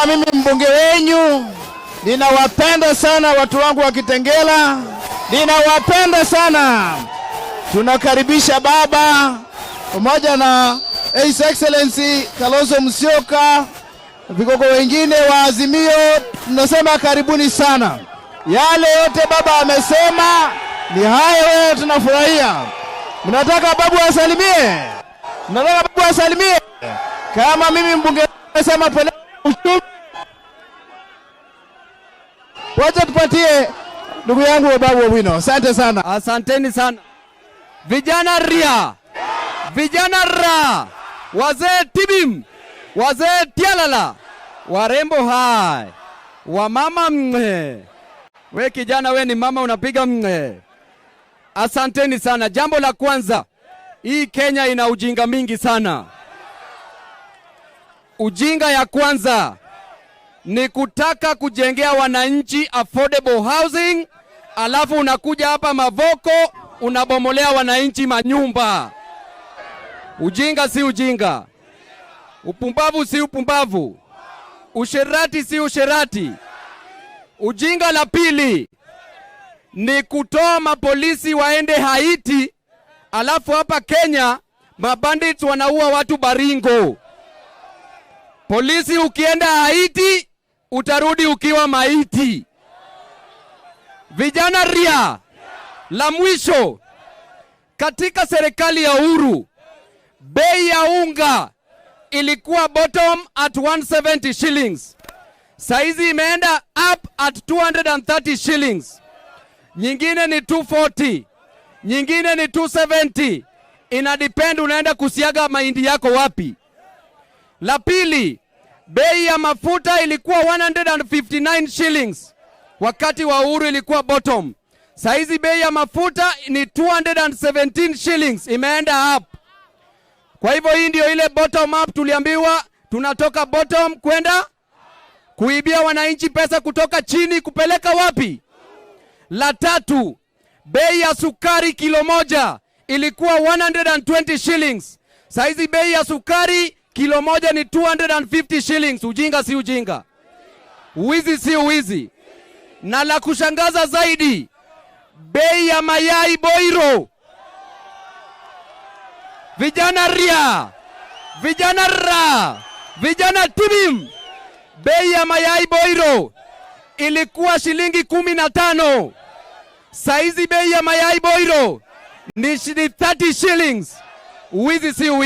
Mimi mbunge wenyu, ninawapenda sana watu wangu wa Kitengela, ninawapenda sana. Tunakaribisha baba pamoja na His Excellency Kalonzo Musyoka, vigogo wengine wa Azimio, tunasema karibuni sana. Yale yote baba amesema ni hayo, tunafurahia. Mnataka babu asalimie? Mnataka babu asalimie? Kama mimi mbunge nasema pele wacha tupatie ndugu yangu wa Babu Owino. Asante sana. Asanteni sana. Vijana ria, vijana ra, wazee tibim, wazee tialala, warembo hai, wamama mwe. We kijana, we ni mama unapiga mwe. Asanteni sana. Jambo la kwanza, hii Kenya ina ujinga mingi sana. Ujinga ya kwanza ni kutaka kujengea wananchi affordable housing, alafu unakuja hapa Mavoko unabomolea wananchi manyumba. Ujinga si ujinga. Upumbavu si upumbavu. Usherati si usherati. Ujinga la pili ni kutoa mapolisi waende Haiti, alafu hapa Kenya mabandits wanaua watu Baringo. Polisi ukienda Haiti utarudi ukiwa maiti. Vijana ria, la mwisho, katika serikali ya Uhuru bei ya unga ilikuwa bottom at 170 shillings. Saizi imeenda up at 230 shillings. Nyingine ni 240, nyingine ni 270. Ina depend unaenda kusiaga mahindi yako wapi. La pili, bei ya mafuta ilikuwa 159 shillings. Wakati wa Uhuru ilikuwa bottom. Saizi bei ya mafuta ni 217 shillings. Imeenda up. Kwa hivyo hii ndio ile bottom up tuliambiwa tunatoka bottom kwenda kuibia wananchi pesa kutoka chini kupeleka wapi? La tatu, bei ya sukari kilo moja ilikuwa 120 shillings. Saizi bei ya sukari kilo moja ni 250 shillings. Ujinga si ujinga. Uwizi si uwizi. Na la kushangaza zaidi, bei ya mayai boiro. Vijana ria, vijana ra, vijana tibim. Bei ya mayai boiro ilikuwa shilingi 15. Saizi bei ya mayai boiro ni 30 shillings. Uwizi si uwizi.